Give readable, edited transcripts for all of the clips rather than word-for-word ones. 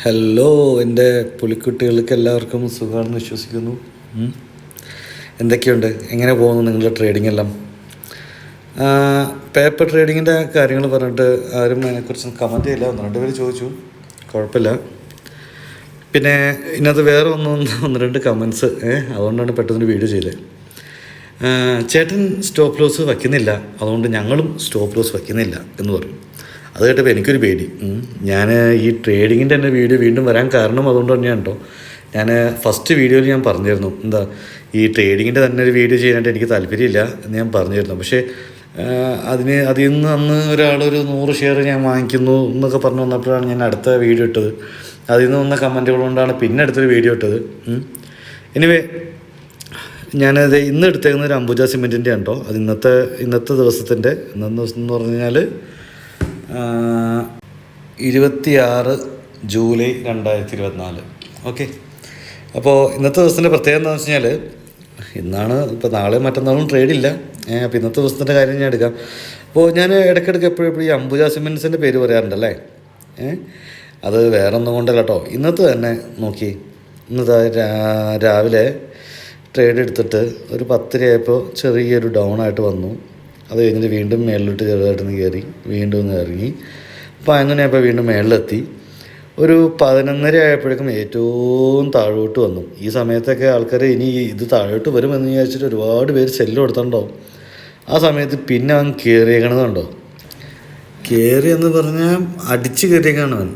Hello എൻ്റെ പുലിക്കുട്ടികൾക്ക് എല്ലാവർക്കും സുഖമാണെന്ന് വിശ്വസിക്കുന്നു. എന്തൊക്കെയുണ്ട്, എങ്ങനെ പോകുന്നു നിങ്ങളുടെ ട്രേഡിംഗ് എല്ലാം? പേപ്പർ ട്രേഡിങ്ങിൻ്റെ കാര്യങ്ങൾ പറഞ്ഞിട്ട് ആരും അതിനെക്കുറിച്ച് കമൻറ്റ് ചെയ്യില്ല. ഒന്ന് പേര് ചോദിച്ചു, കുഴപ്പമില്ല. പിന്നെ ഇതിനകത്ത് വേറെ ഒന്ന് രണ്ട് കമൻസ് അതുകൊണ്ടാണ് പെട്ടെന്ന് വീഡിയോ ചെയ്തത്. ചേട്ടൻ സ്റ്റോപ്പ് ലോസ് വയ്ക്കുന്നില്ല, അതുകൊണ്ട് ഞങ്ങളും സ്റ്റോപ്പ് ലോസ് വയ്ക്കുന്നില്ല എന്ന് പറഞ്ഞു. അത് കേട്ടപ്പോൾ എനിക്കൊരു പേടി. ഞാൻ ഈ ട്രേഡിങ്ങിൻ്റെ തന്നെ വീഡിയോ വീണ്ടും വരാൻ കാരണം അതുകൊണ്ട് തന്നെയാണ് കേട്ടോ. ഞാൻ ഫസ്റ്റ് വീഡിയോയിൽ ഞാൻ പറഞ്ഞിരുന്നു, ഈ ട്രേഡിങ്ങിൻ്റെ തന്നെ ഒരു വീഡിയോ ചെയ്യാനായിട്ട് എനിക്ക് താല്പര്യമില്ല എന്ന് ഞാൻ പറഞ്ഞിരുന്നു. പക്ഷേ അതിൽ നിന്ന് അന്ന് ഒരാളൊരു 100 ഷെയർ ഞാൻ വാങ്ങിക്കുന്നു എന്നൊക്കെ പറഞ്ഞു വന്നപ്പോഴാണ് ഞാൻ അടുത്ത വീഡിയോ ഇട്ടത്. അതിൽ നിന്ന് വന്ന കമൻറ്റുകൾ കൊണ്ടാണ് പിന്നെ അടുത്തൊരു വീഡിയോ ഇട്ടത്. എനിവേ, ഞാനത് ഇന്ന് എടുത്തേക്കുന്ന ഒരു അംബുജ സിമെൻറ്റിൻ്റെ ഉണ്ടോ. അത് ഇന്നത്തെ ദിവസത്തിൻ്റെ ദിവസം എന്ന് പറഞ്ഞു കഴിഞ്ഞാൽ 26 ജൂലൈ 2024. ഓക്കെ, അപ്പോൾ ഇന്നത്തെ ദിവസത്തിൻ്റെ പ്രത്യേകത എന്താണെന്ന് വെച്ച് കഴിഞ്ഞാൽ ഇന്നാണ്, ഇപ്പോൾ നാളെ മറ്റന്നാളും ട്രേഡില്ല. അപ്പോൾ ഇന്നത്തെ ദിവസത്തിൻ്റെ കാര്യം ഞാൻ എടുക്കാം. അപ്പോൾ ഞാൻ ഇടയ്ക്കിടയ്ക്ക് എപ്പോഴും ഈ അംബുജ സിമെൻറ്റ്സിൻ്റെ പേര് പറയാറുണ്ടല്ലേ. അത് വേറെ ഒന്നും കൊണ്ടല്ല കേട്ടോ. ഇന്നത്തെ തന്നെ നോക്കി, ഇന്നത്തെ രാവിലെ ട്രേഡ് എടുത്തിട്ട് ഒരു 10 ആയപ്പോൾ ചെറിയൊരു ഡൗൺ ആയിട്ട് വന്നു. അത് കഴിഞ്ഞിട്ട് വീണ്ടും മേളിലോട്ട് ചെറുതായിട്ടൊന്ന് കയറി, വീണ്ടും ഒന്ന് ഇറങ്ങി. 11 ആയപ്പോൾ വീണ്ടും മേളിലെത്തി. ഒരു 11:30 ആയപ്പോഴേക്കും ഏറ്റവും താഴോട്ട് വന്നു. ഈ സമയത്തൊക്കെ ആൾക്കാർ ഇനി ഇത് താഴോട്ട് വരുമെന്ന് വിചാരിച്ചിട്ട് ഒരുപാട് പേര് സെല്ല് കൊടുത്തിട്ടുണ്ടാവും. ആ സമയത്ത് പിന്നെ അവൻ കയറിയേക്കണതുണ്ടോ, കയറിയെന്ന് പറഞ്ഞാൽ അടിച്ച് കയറിയേക്കാണ് അവൻ.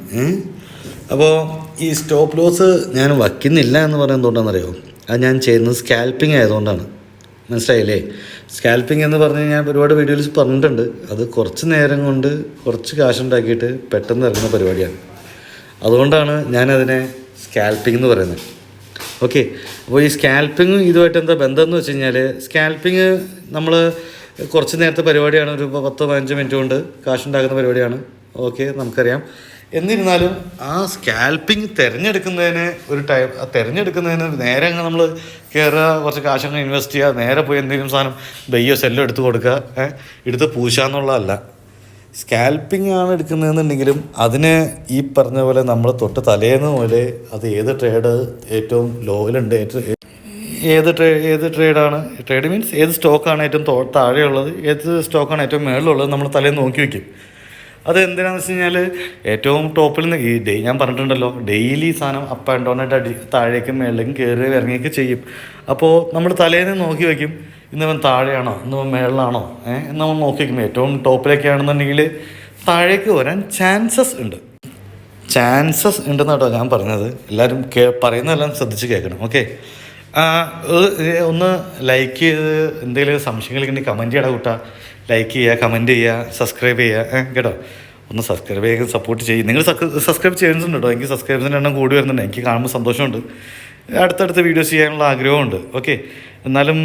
അപ്പോൾ ഈ സ്റ്റോപ്പ് ലോസ് ഞാൻ വയ്ക്കുന്നില്ല എന്ന് പറയുന്നത് എന്തുകൊണ്ടാണെന്നറിയോ? അത് ഞാൻ ചെയ്യുന്നത് സ്കാൽപ്പിംഗ് ആയതുകൊണ്ടാണ്. മനസ്സിലായില്ലേ? സ്കാൽപ്പിംഗ് എന്ന് പറഞ്ഞ് ഞാൻ ഒരുപാട് വീഡിയോസ് പറഞ്ഞിട്ടുണ്ട്. അത് കുറച്ച് നേരം കൊണ്ട് കുറച്ച് കാശുണ്ടാക്കിയിട്ട് പെട്ടെന്ന് ഇറങ്ങുന്ന പരിപാടിയാണ്. അതുകൊണ്ടാണ് ഞാനതിനെ സ്കാൽപ്പിംഗ് എന്ന് പറയുന്നത്. ഓക്കെ, അപ്പോൾ ഈ സ്കാൽപ്പിംഗ് ഇതുമായിട്ട് എന്താ ബന്ധം എന്ന് വെച്ച് കഴിഞ്ഞാൽ, സ്കാൽപ്പിംഗ് നമ്മൾ കുറച്ച് നേരത്തെ പരിപാടിയാണ്. ഒരു 10-15 മിനിറ്റ് കൊണ്ട് കാശുണ്ടാക്കുന്ന പരിപാടിയാണ്. ഓക്കെ, നമുക്കറിയാം. എന്നിരുന്നാലും ആ സ്കാൽപ്പിംഗ് തിരഞ്ഞെടുക്കുന്നതിന് നേരെ അങ്ങ് നമ്മൾ കയറുക, കുറച്ച് കാശങ്ങ് ഇൻവെസ്റ്റ് ചെയ്യുക, നേരെ പോയി എന്തെങ്കിലും സാധനം ബയ്യോ സെല്ലോ എടുത്ത് കൊടുക്കുക, എടുത്ത് പൂശാന്നുള്ളതല്ല. സ്കാൽപ്പിംഗ് ആണ് എടുക്കുന്നതെന്നുണ്ടെങ്കിലും അതിന് ഈ പറഞ്ഞ പോലെ നമ്മൾ തൊട്ട് തലേന്ന് പോലെ അത് ഏത് ട്രേഡ് ഏറ്റവും ലോയിലുണ്ട്, ഏത് ട്രേഡാണ്, ട്രേഡ് മീൻസ് ഏത് സ്റ്റോക്കാണ് ഏറ്റവും താഴെയുള്ളത്, ഏത് സ്റ്റോക്കാണ് ഏറ്റവും മേളിലുള്ളത് നമ്മൾ തലേന്ന് നോക്കി വയ്ക്കും. അത് എന്തിനാണെന്ന് വെച്ച് കഴിഞ്ഞാൽ, ഏറ്റവും ടോപ്പിൽ നിന്ന് ഞാൻ പറഞ്ഞിട്ടുണ്ടല്ലോ, ഡെയിലി സാധനം അപ്പ് ആൻഡ് ഡൗൺ ആയിട്ട് താഴേക്കും മേളിലേക്കും കയറി ഇറങ്ങിയൊക്കെ ചെയ്യും. അപ്പോൾ നമ്മൾ തലേന്ന് നോക്കി വയ്ക്കും, ഇന്നവൻ താഴെയാണോ, ഇന്നവൻ മേളിലാണോ എന്ന് നമ്മൾ നോക്കി വയ്ക്കും. ഏറ്റവും ടോപ്പിലേക്കാണെന്നുണ്ടെങ്കിൽ താഴേക്ക് വരാൻ ചാൻസസ് ഉണ്ടെന്ന് കേട്ടോ ഞാൻ പറഞ്ഞത്. എല്ലാവരും പറയുന്നതെല്ലാം ശ്രദ്ധിച്ച് കേൾക്കണം. ഓക്കെ, ഒന്ന് ലൈക്ക് ചെയ്ത് എന്തെങ്കിലും സംശയങ്ങളുണ്ടെങ്കിൽ കമൻറ്റ് ചെയ്യണം കൂട്ടാ. ലൈക്ക് ചെയ്യുക, കമൻറ്റ് ചെയ്യുക, സബ്സ്ക്രൈബ് ചെയ്യുക കേട്ടോ. ഒന്ന് സബ്സ്ക്രൈബ് ചെയ്യുക, സപ്പോർട്ട് ചെയ്യും. നിങ്ങൾ സബ്സ്ക്രൈബ് ചെയ്യുന്നുണ്ട് കേട്ടോ. എനിക്ക് സബ്സ്ക്രൈബേഴ്സിൻ്റെ എണ്ണം കൂടി വരുന്നുണ്ട്. എനിക്ക് കാണുമ്പോൾ സന്തോഷമുണ്ട്. അടുത്തടുത്ത് വീഡിയോസ് ചെയ്യാനുള്ള ആഗ്രഹമുണ്ട്. ഓക്കെ, എന്നാലും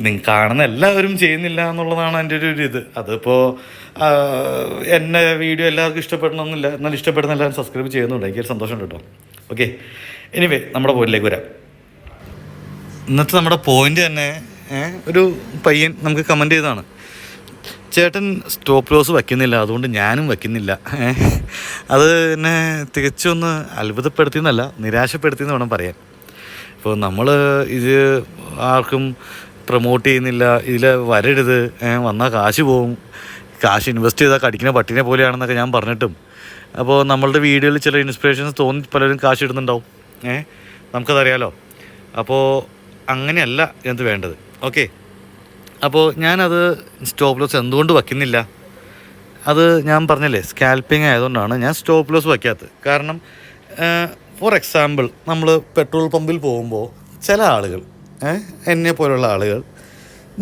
നിങ്ങൾ കാണുന്ന എല്ലാവരും ചെയ്യുന്നില്ല എന്നുള്ളതാണ് എൻ്റെ ഒരു ഇത്. അതിപ്പോൾ എന്നെ വീഡിയോ എല്ലാവർക്കും ഇഷ്ടപ്പെടണമെന്നില്ല, എന്നാൽ ഇഷ്ടപ്പെടുന്ന എല്ലാവരും സബ്സ്ക്രൈബ് ചെയ്യുന്നുണ്ട്. എനിക്കൊരു സന്തോഷമുണ്ട് കേട്ടോ. ഓക്കെ, എനിവേ നമ്മുടെ പോയിന്റിലേക്ക് വരാം. ഇന്നത്തെ നമ്മുടെ പോയിന്റ് തന്നെ ഒരു പയ്യൻ നമുക്ക് കമൻറ്റ് ചെയ്തതാണ്, ചേട്ടൻ സ്റ്റോപ്പ് ലോസ് വയ്ക്കുന്നില്ല, അതുകൊണ്ട് ഞാനും വയ്ക്കുന്നില്ല. അത് എന്നെ തികച്ചൊന്ന് അത്ഭുതപ്പെടുത്തിയെന്നല്ല, നിരാശപ്പെടുത്തിയെന്ന് വേണം പറയാൻ. ഇപ്പോൾ നമ്മൾ ഇത് ആർക്കും പ്രൊമോട്ട് ചെയ്യുന്നില്ല, ഇതിൽ വരരുത്, വന്നാൽ കാശ് പോവും, കാശ് ഇൻവെസ്റ്റ് ചെയ്താൽ കടിക്കുന്ന പട്ടിനെ പോലെയാണെന്നൊക്കെ ഞാൻ പറഞ്ഞിട്ടും, അപ്പോൾ നമ്മളുടെ വീഡിയോയിൽ ചില ഇൻസ്പിറേഷൻസ് തോന്നി പലരും കാശ് ഇടുന്നുണ്ടാവും. നമുക്കതറിയാലോ. അപ്പോൾ അങ്ങനെയല്ല ഇത് വേണ്ടത്. ഓക്കെ, അപ്പോൾ ഞാനത് സ്റ്റോപ്പ് ലോസ് എന്തുകൊണ്ട് വയ്ക്കുന്നില്ല, അത് ഞാൻ പറഞ്ഞല്ലേ, സ്കാൽപ്പിംഗ് ആയതുകൊണ്ടാണ് ഞാൻ സ്റ്റോപ്പ് ലോസ് വയ്ക്കാത്തത്. കാരണം ഫോർ എക്സാമ്പിൾ, നമ്മൾ പെട്രോൾ പമ്പിൽ പോകുമ്പോൾ ചില ആളുകൾ, എന്നെ പോലുള്ള ആളുകൾ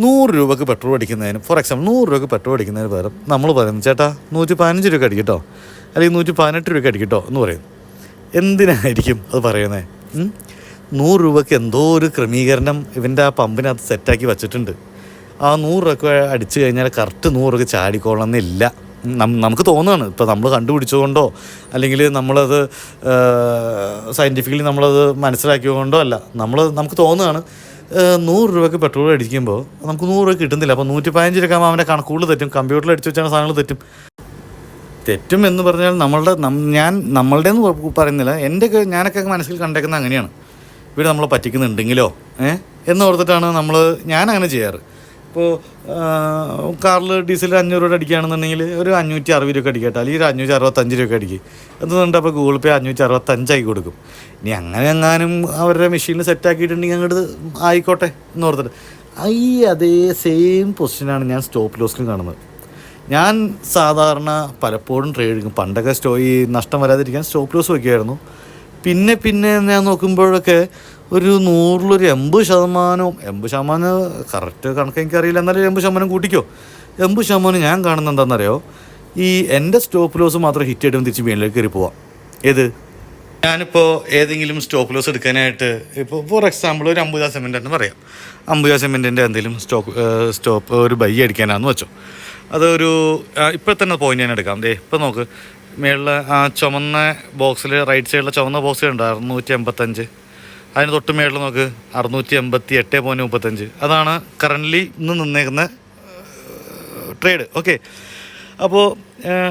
100 രൂപക്ക് പെട്രോൾ അടിക്കുന്നതിന്, ഫോർ എക്സാമ്പിൾ 100 രൂപക്ക് പെട്രോൾ അടിക്കുന്നതിന് പകരം നമ്മൾ പറയുന്നു, ചേട്ടാ 115 രൂപയ്ക്ക് അടിക്കട്ടോ, അല്ലെങ്കിൽ 118 രൂപയ്ക്ക് അടിക്കട്ടോ എന്ന് പറയും. എന്തിനായിരിക്കും അത് പറയുന്നത്? 100 രൂപയ്ക്ക് എന്തോ ഒരു ക്രമീകരണം ഇവൻ്റെ ആ പമ്പിനകത്ത് സെറ്റാക്കി വച്ചിട്ടുണ്ട്. ആ 100 രൂപയ്ക്ക് അടിച്ചു കഴിഞ്ഞാൽ കറക്റ്റ് 100 രൂപയ്ക്ക് ചാടിക്കൊള്ളണമെന്നില്ല. നമുക്ക് തോന്നുകയാണ്, ഇപ്പോൾ നമ്മൾ കണ്ടുപിടിച്ചുകൊണ്ടോ അല്ലെങ്കിൽ നമ്മളത് സയൻറ്റിഫിക്കലി നമ്മളത് മനസ്സിലാക്കിയതുകൊണ്ടോ അല്ല, നമുക്ക് തോന്നുകയാണ് 100 രൂപയ്ക്ക് പെട്രോൾ അടിക്കുമ്പോൾ നമുക്ക് 100 രൂപ കിട്ടുന്നില്ല. അപ്പോൾ 115 രൂപ അവൻ്റെ കണക്കുകൾ തെറ്റും, കമ്പ്യൂട്ടറിൽ അടിച്ചു വെച്ചാൽ സാധനങ്ങൾ തെറ്റും. തെറ്റും എന്ന് പറഞ്ഞാൽ ഞാൻ നമ്മളുടെ എന്ന് പറയുന്നില്ല, ഞാനൊക്കെ മനസ്സിൽ കണ്ടേക്കുന്നത് അങ്ങനെയാണ്. ഇവർ നമ്മളെ പറ്റിക്കുന്നുണ്ടെങ്കിലോ എന്ന് ഓർത്തിട്ടാണ് ഞാനങ്ങനെ ചെയ്യാറ്. ഇപ്പോൾ കാറിൽ ഡീസൽ 500 രൂപ അടിക്കുകയാണെന്നുണ്ടെങ്കിൽ ഒരു 560 രൂപ അടിക്കട്ടെ, അല്ലെങ്കിൽ ഒരു 565 രൂപ അടിക്കും. എന്തുകൊണ്ട് അപ്പോൾ ഗൂഗിൾ പേ 565 ആക്കി കൊടുക്കും. ഇനി അങ്ങനെ എങ്ങാനും അവരുടെ മെഷീനിൽ സെറ്റാക്കിയിട്ടുണ്ടെങ്കിൽ അങ്ങോട്ട് ആയിക്കോട്ടെ എന്ന് ഓർത്തിട്ട് അതേ സെയിം പൊസിഷനാണ് ഞാൻ സ്റ്റോപ്പ് ലോസിലും കാണുന്നത്. ഞാൻ സാധാരണ പലപ്പോഴും ട്രേഡ് എടുക്കും. പണ്ടൊക്കെ ഈ നഷ്ടം വരാതിരിക്കാൻ സ്റ്റോപ്പ് ലോസ് വയ്ക്കുമായിരുന്നു. പിന്നെ ഞാൻ നോക്കുമ്പോഴൊക്കെ ഒരു 100-ൽ 80% കറക്റ്റ് കണക്ക് എനിക്കറിയില്ല, എന്നാലും 80% കൂട്ടിക്കോ. 80% ഞാൻ കാണുന്നത് എന്താണെന്നറിയോ, ഈ എൻ്റെ സ്റ്റോപ്പ് ലോസ് മാത്രം ഹിറ്റ് ആയിട്ട് തിരിച്ച് മേളിലേക്ക് കയറി പോവാം. ഞാനിപ്പോൾ ഏതെങ്കിലും സ്റ്റോപ്പ് ലോസ് എടുക്കാനായിട്ട് ഇപ്പോൾ ഫോർ എക്സാമ്പിൾ ഒരു അംബുജ സിമെൻ്റ് എന്ന് പറയാം. അംബുജ സിമെൻറ്റിൻ്റെ എന്തെങ്കിലും സ്റ്റോപ്പ് ഒരു ബൈ അടിക്കാനാണെന്ന് വെച്ചോ. അതൊരു ഇപ്പോൾ തന്നെ പോയിന്റ് ഞാൻ എടുക്കാം. ഇപ്പോൾ നോക്ക്, മേളിൽ ആ ചുമന്ന ബോക്സിൽ റൈറ്റ് സൈഡിലെ ചുവന്ന ബോക്സിലുണ്ട് 685. അതിന് തൊട്ട് മേളിൽ നോക്ക് 688.35. അതാണ് കറൻ്റ്ലി ഇന്ന് നിന്നേക്കുന്ന ട്രേഡ്. ഓക്കെ, അപ്പോൾ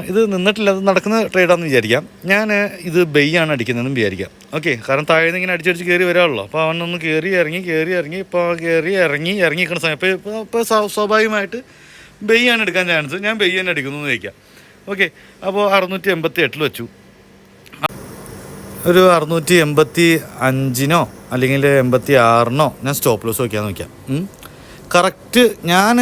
ഇത് നിന്നിട്ടില്ല, അത് നടക്കുന്ന ട്രേഡാണെന്ന് വിചാരിക്കാം. ഞാൻ ഇത് ബൈ ആണ് അടിക്കുന്നതെന്നും വിചാരിക്കാം. ഓക്കെ, കാരണം താഴെ നിന്ന് ഇങ്ങനെ അടിച്ചടിച്ച് കയറി വരാമല്ലോ. അപ്പോൾ അവനൊന്ന് കയറി ഇറങ്ങി ഇപ്പോൾ ഇറങ്ങിക്കുന്ന സമയം ഇപ്പോൾ സ്വാഭാവികമായിട്ട് ബൈ ആണ് എടുക്കാൻ ചാൻസ്. ഞാൻ ബൈ തന്നെ അടിക്കുന്നു എന്ന് ചോദിക്കാം. ഓക്കെ, അപ്പോൾ 688 വെച്ചു. ഒരു 685 അല്ലെങ്കിൽ 86 ഞാൻ സ്റ്റോപ്പ് ലോസ് വയ്ക്കാമെന്ന് വയ്ക്കാം. കറക്റ്റ് ഞാൻ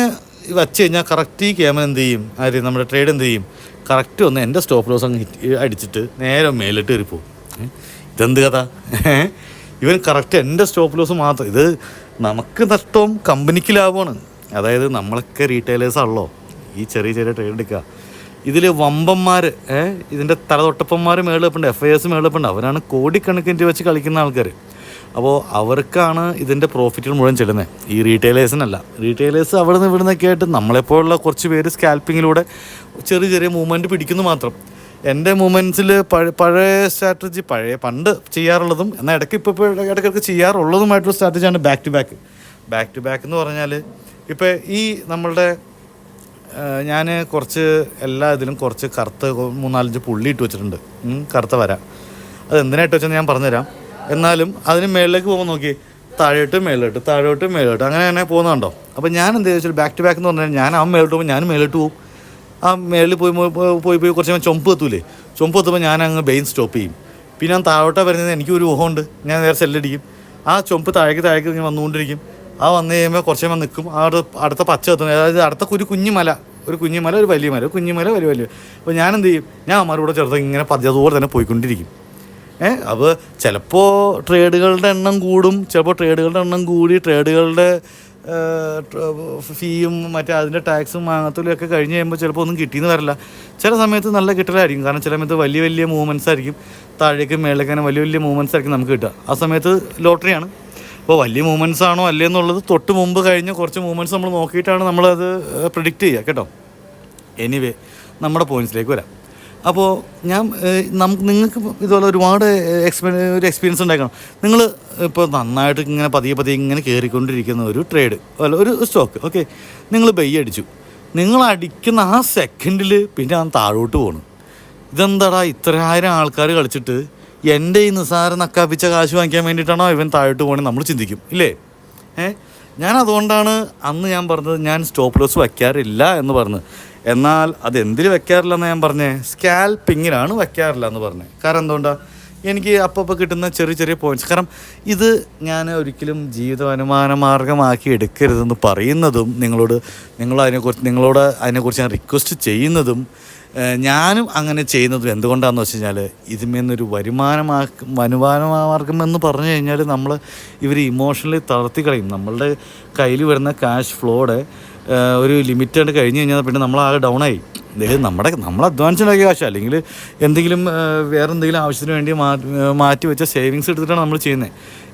വച്ച് കഴിഞ്ഞാൽ കറക്റ്റ് ഈ ക്യാമറ എന്ത് ചെയ്യും, നമ്മുടെ ട്രേഡ് എന്ത് ചെയ്യും, കറക്റ്റ് ഒന്ന് എൻ്റെ സ്റ്റോപ്പ് ലോസ് അങ്ങ് അടിച്ചിട്ട് നേരെ മേലിട്ട് കയറിപ്പോവും. ഇതെന്ത് കഥ? ഇവൻ കറക്റ്റ് എൻ്റെ സ്റ്റോപ്പ് ലോസ് മാത്രം. ഇത് നമുക്ക് നഷ്ടവും കമ്പനിക്ക് ലാഭമാണ്. അതായത് നമ്മളൊക്കെ റീറ്റെയിലേഴ്സാണല്ലോ ഈ ചെറിയ ട്രേഡ് എടുക്കുക. ഇതിൽ വമ്പന്മാർ, ഇതിൻ്റെ തലതൊട്ടപ്പന്മാർ മേളിലുണ്ട്, FIS മേളിലുണ്ട്. അവരാണ് കോടിക്കണക്കിന് വെച്ച് കളിക്കുന്ന ആൾക്കാർ. അപ്പോൾ അവർക്കാണ് ഇതിൻ്റെ പ്രോഫിറ്റുകൾ മുഴുവൻ ചെല്ലുന്നത്, ഈ റീറ്റെയിലേഴ്സിനല്ല. റീറ്റെയിലേഴ്സ് അവിടെ നിന്ന് ഇവിടുന്നൊക്കെ ആയിട്ട് നമ്മളെപ്പോലുള്ള കുറച്ച് പേര് സ്കാൽപ്പിങ്ങിലൂടെ ചെറിയ മൂവ്മെൻറ്റ് പിടിക്കുന്നു മാത്രം. എൻ്റെ മൂവ്മെൻറ്റ്സിൽ പഴയ സ്ട്രാറ്റജി, പണ്ട് ചെയ്യാറുള്ളതും എന്നാൽ ഇടയ്ക്കൊക്കെ ചെയ്യാറുള്ളതുമായിട്ടുള്ള സ്ട്രാറ്റജിയാണ് ബാക്ക് ടു ബാക്ക് എന്ന് പറഞ്ഞാൽ, ഇപ്പോൾ ഈ നമ്മളുടെ ഞാൻ കുറച്ച് എല്ലാ ഇതിലും കുറച്ച് കറുത്ത 3-4 പുള്ളി ഇട്ട് വെച്ചിട്ടുണ്ട്, കറുത്ത വര. അത് എന്തിനായിട്ട് വെച്ചെന്ന് ഞാൻ പറഞ്ഞുതരാം. എന്നാലും അതിന് മേളിലേക്ക് പോകുമ്പോൾ നോക്കി, താഴോട്ട് മേലോട്ട് അങ്ങനെ പോകുന്നുണ്ടോ. അപ്പോൾ ഞാൻ എന്ത് ചോദിച്ചാൽ ബാക്ക് ടു ബാക്ക് എന്ന് പറഞ്ഞാൽ ഞാൻ മേലോട്ട് പോകുമ്പോൾ ഞാൻ മേലോട്ട് പോകും. ആ മേളിൽ പോയി കുറച്ച് ചുമപ്പ് എത്തൂലേ, ചുമപ്പ് എത്തുമ്പോൾ ഞാൻ അങ്ങ് ബെയിൻ സ്റ്റോപ്പ് ചെയ്യും. പിന്നെ ഞാൻ താഴോട്ടാണ് വരുന്നത്, എനിക്കൊരു ഊഹമുണ്ട്, ഞാൻ നേരെ സെല്ലടിക്കും. ആ ചുമപ്പ് താഴേക്ക് ഇങ്ങനെ വന്നുകൊണ്ടിരിക്കും. ആ വന്നു കഴിയുമ്പോൾ കുറച്ച് കഴിയുമ്പോൾ നിൽക്കും. അടുത്ത പച്ച എത്തും, അതായത് അടുത്ത ഒരു കുഞ്ഞുമല, ഒരു വലിയ മല, വലിയ. അപ്പോൾ ഞാൻ എന്ത് ചെയ്യും, ഞാൻ അമ്മമാരുടെ ചെറുത് ഇങ്ങനെ അതുപോലെ തന്നെ പോയിക്കൊണ്ടിരിക്കും. അപ്പോൾ ചിലപ്പോൾ ട്രേഡുകളുടെ എണ്ണം കൂടും, ചിലപ്പോൾ ട്രേഡുകളുടെ എണ്ണം കൂടി ട്രേഡുകളുടെ ഫീയും അതിൻ്റെ ടാക്സും അങ്ങനത്തെയൊക്കെ കഴിഞ്ഞ് കഴിയുമ്പോൾ ചിലപ്പോൾ ഒന്നും കിട്ടിയെന്ന് വരില്ല. ചില സമയത്ത് നല്ല കിട്ടലായിരിക്കും, കാരണം ചില സമയത്ത് വലിയ മൂവ്മെൻറ്റ്സ് ആയിരിക്കും, താഴേക്ക് മേളിലേക്ക് അങ്ങനെ വലിയ മൂവ്മെൻറ്റ്സ് ആയിരിക്കും നമുക്ക് കിട്ടുക. ആ സമയത്ത് ലോട്ടറിയാണ്. അപ്പോൾ വലിയ മൂവ്മെൻറ്റ്സ് ആണോ അല്ലേ എന്നുള്ളത് തൊട്ട് മുമ്പ് കഴിഞ്ഞ കുറച്ച് മൂവ്മെൻറ്റ്സ് നമ്മൾ നോക്കിയിട്ടാണ് നമ്മളത് പ്രിഡിക്റ്റ് ചെയ്യുക കേട്ടോ. എനിവേ, നമ്മുടെ പോയിൻറ്റ്സിലേക്ക് വരാം. അപ്പോൾ നിങ്ങൾക്ക് ഇതുപോലെ ഒരുപാട് എക്സ്പീരിയൻസ് ഉണ്ടാക്കണം. നിങ്ങൾ ഇപ്പോൾ നന്നായിട്ട് ഇങ്ങനെ പതിയെ ഇങ്ങനെ കയറിക്കൊണ്ടിരിക്കുന്ന ഒരു ട്രേഡ് ഒരു സ്റ്റോക്ക്, ഓക്കെ, നിങ്ങൾ ബൈ അടിച്ചു. നിങ്ങൾ അടിക്കുന്ന ആ സെക്കൻഡിൽ പിന്നെ ആ താഴോട്ട് പോകണം. ഇതെന്താടാ ഇത്ര 1000 ആൾക്കാർ കളിച്ചിട്ട് എൻ്റെ ഈ നിസ്സാരം നക്കാപ്പിച്ച കാശ് വാങ്ങിക്കാൻ വേണ്ടിയിട്ടാണോ ഇവൻ താഴോട്ട് പോകണമെന്ന് നമ്മൾ ചിന്തിക്കും, ഇല്ലേ? ഞാൻ അതുകൊണ്ടാണ് അന്ന് ഞാൻ പറഞ്ഞത് ഞാൻ സ്റ്റോപ്പ് ലോസ് വയ്ക്കാറില്ല എന്ന് പറഞ്ഞത്. എന്നാൽ അതെന്തിൽ വയ്ക്കാറില്ല എന്ന് ഞാൻ പറഞ്ഞേ, സ്കാൽപ്പിങ്ങിലാണ് വയ്ക്കാറില്ല എന്ന് പറഞ്ഞത്. കാരണം എന്തുകൊണ്ടാണ്, എനിക്ക് അപ്പോൾ കിട്ടുന്ന ചെറിയ പോയിൻറ്റ്സ്. കാരണം ഇത് ഞാൻ ഒരിക്കലും ജീവിത വരുമാന മാർഗമാക്കി എടുക്കരുതെന്ന് പറയുന്നതും നിങ്ങളോട് അതിനെക്കുറിച്ച് ഞാൻ റിക്വസ്റ്റ് ചെയ്യുന്നതും ഞാനും അങ്ങനെ ചെയ്യുന്നതും എന്തുകൊണ്ടാണെന്ന് വെച്ച് കഴിഞ്ഞാൽ, ഇതിന്മേന്നൊരു വരുമാന മാർഗം എന്ന് പറഞ്ഞു കഴിഞ്ഞാൽ ഇവർ ഇമോഷണലി തളർത്തി കളയും. നമ്മളുടെ കയ്യിൽ വരുന്ന ക്യാഷ് ഫ്ലോയുടെ ഒരു ലിമിറ്റ് കഴിഞ്ഞ് കഴിഞ്ഞാൽ പിന്നെ നമ്മളാകെ ഡൗണായി. നമ്മൾ അഡ്വാൻസ് ഉണ്ടാക്കിയ കാശ് അല്ലെങ്കിൽ വേറെ എന്തെങ്കിലും ആവശ്യത്തിന് വേണ്ടി മാറ്റി വെച്ച സേവിങ്സ് എടുത്തിട്ടാണ് നമ്മൾ ചെയ്യുന്നത്.